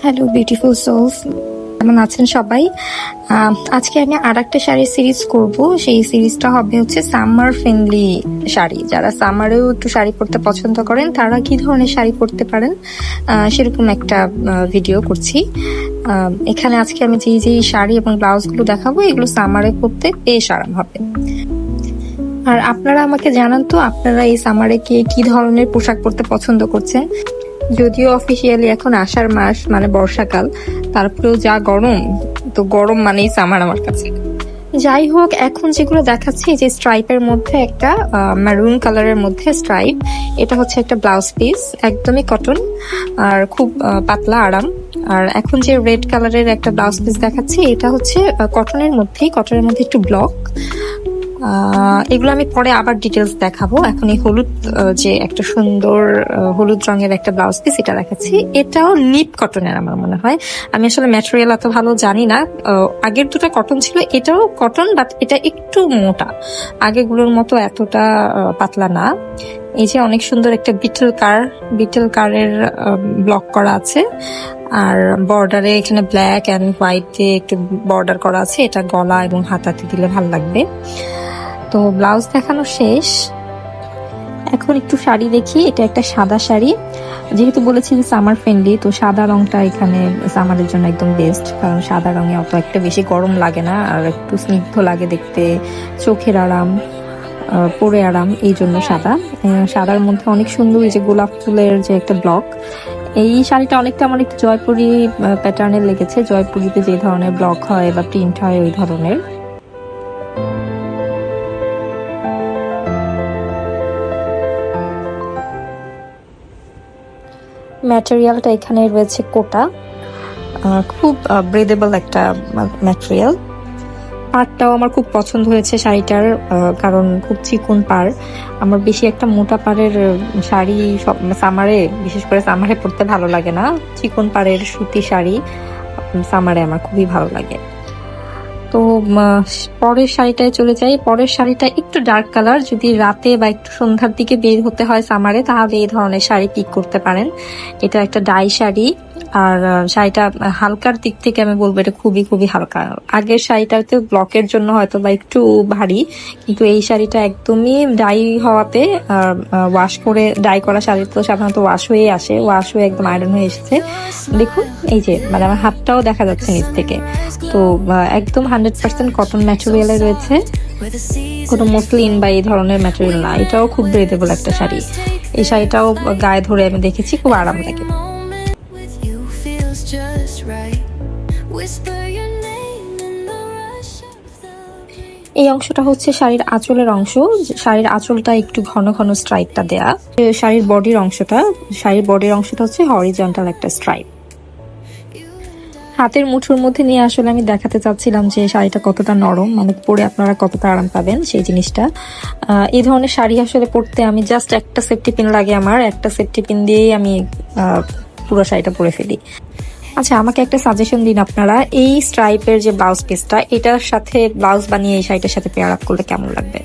Hello beautiful sols, কেমন আছেন সবাই? আজকে আমি আরেকটা শাড়ির সিরিজ করব। সেই সিরিজটা হবে হচ্ছে সামার ফ্রেন্ডলি শাড়ি। যারা সামারেও একটু শাড়ি পরতে পছন্দ করেন তারা কি ধরনের শাড়ি পরতে পারেন সেরকম একটা ভিডিও করছি। এখানে আজকে আমি যেই শাড়ি এবং ব্লাউজগুলো দেখাবো এগুলো সামারে পরতে বেশ আরাম হবে। আর আপনারা আমাকে জানান তো, আপনারা এই সামারে কি ধরনের পোশাক পরতে পছন্দ করছেন। যদিও অফিসিয়ালি এখন আষাঢ় মাস মানে বর্ষাকাল, তারপরেও যা গরম, তো গরম মানেই সামার আমার কাছে। যাই হোক, এখন যেগুলো দেখাচ্ছি যে স্ট্রাইপের মধ্যে একটা মেরুন কালারের মধ্যে স্ট্রাইপ, এটা হচ্ছে একটা ব্লাউজ পিস, একদমই কটন আর খুব পাতলা আরাম। আর এখন যে রেড কালারের একটা ব্লাউজ পিস দেখাচ্ছি এটা হচ্ছে কটনের মধ্যে একটু ব্লক। এগুলো আমি পরে আবার ডিটেলস দেখাবো। এখন এই হলুদ যে একটা সুন্দর হলুদ রঙের একটা ব্লাউজ পিস এটা দেখাচ্ছি, এটাও নিট কটনের আমার মনে হয়। আমি আসলে ম্যাটেরিয়াল এত ভালো জানি না। আগের দুটো কটন ছিল, এটাও কটন, বাট এটা একটু মোটা, আগেগুলোর মতো এতটা পাতলা না। এই যে অনেক সুন্দর একটা বিটেল কারের ব্লক করা আছে, আর বর্ডারে এখানে ব্ল্যাক অ্যান্ড হোয়াইট দিয়ে একটু বর্ডার করা আছে। এটা গলা এবং হাতাতে দিলে ভালো লাগবে। তো ব্লাউজ দেখানো শেষ, এখন একটু শাড়ি দেখি। এটা একটা সাদা শাড়ি, যেহেতু বলেছি যে সামার ফ্রেন্ডলি, তো সাদা রংটা এখানে সামারের জন্য একদম বেস্ট, কারণ সাদা রঙে অত একটা বেশি গরম লাগে না, আর একটু স্নিগ্ধ লাগে দেখতে, চোখের আরাম, পরে আরাম, এই জন্য সাদার মধ্যে অনেক সুন্দর এই যে গোলাপ ফুলের যে একটা ব্লক। এই শাড়িটা অনেকটা আমার একটু জয়পুরি প্যাটার্নের লেগেছে, জয়পুরিতে যে ধরনের ব্লক হয় বা প্রিন্ট হয় ওই ধরনের। ম্যাটেরিয়ালটা এখানে রয়েছে কোটা, খুব ব্রেদেবল একটা ম্যাটেরিয়াল। পাড়টাও আমার খুব পছন্দ হয়েছে শাড়িটার, কারণ খুব চিকন পাড়। আমার বেশি একটা মোটা পাড়ের শাড়ি সামারে, বিশেষ করে সামারে পরতে ভালো লাগে না। চিকন পাড়ের সুতি শাড়ি সামারে আমার খুবই ভালো লাগে। তো পরের শাড়িটায় চলে যাই। পরের শাড়িটা একটু ডার্ক কালার, যদি রাতে বা একটু সন্ধ্যার দিকে বের হতে হয় সামারে, তাহলে এই ধরনের শাড়ি পিক করতে পারেন। এটা একটা ডাই শাড়ি, আর শাড়িটা হালকার দিক থেকে আমি বলবো এটা খুবই হালকা। আগের শাড়িটাতে ব্লকের জন্য হয়তো বা একটু ভারী, কিন্তু এই শাড়িটা একদমই ডাই হওয়াতে, ওয়াশ করে, ডাই করা শাড়ি তো সাধারণত ওয়াশ হয়ে আসে, ওয়াশ হয়ে একদম আয়রন হয়ে এসেছে। দেখুন এই যে মানে আমার হাতটাও দেখা যাচ্ছে নিচ থেকে। তো একদম 100% কটন ম্যাটেরিয়ালে রয়েছে, কোনো মসলিন বা এই ধরনের ম্যাটেরিয়াল না। এটাও খুব ব্রেদেবল একটা শাড়ি। এই শাড়িটাও গায়ে ধরে আমি দেখেছি, খুব আরাম লাগে। এই অংশটা হচ্ছে শাড়ির আঁচলের অংশ। শাড়ির আঁচলটা একটু ঘন স্ট্রাইপটা দেয়া। শাড়ির বডির অংশটা হচ্ছে হরিজন্টাল একটা স্ট্রাইপ। হাতের মুঠোর মধ্যে নিয়ে আসলে আমি দেখাতে চাচ্ছিলাম যে শাড়িটা কতটা নরম, মানে পরে আপনারা কতটা আরাম পাবেন সেই জিনিসটা। এই ধরনের শাড়ি আসলে পরতে আমি জাস্ট একটা সেফটি পিন লাগে, আমার একটা সেফটি পিন দিয়েই আমি পুরো শাড়িটা পরে ফেলি। আচ্ছা, আমাকে একটা সাজেশন দিন আপনারা, এই স্ট্রাইপের যে ব্লাউজ পিসটা, এটার সাথে ব্লাউজ বানিয়ে এই শাড়িটার সাথে পেয়ার আপ করলে কেমন লাগবে?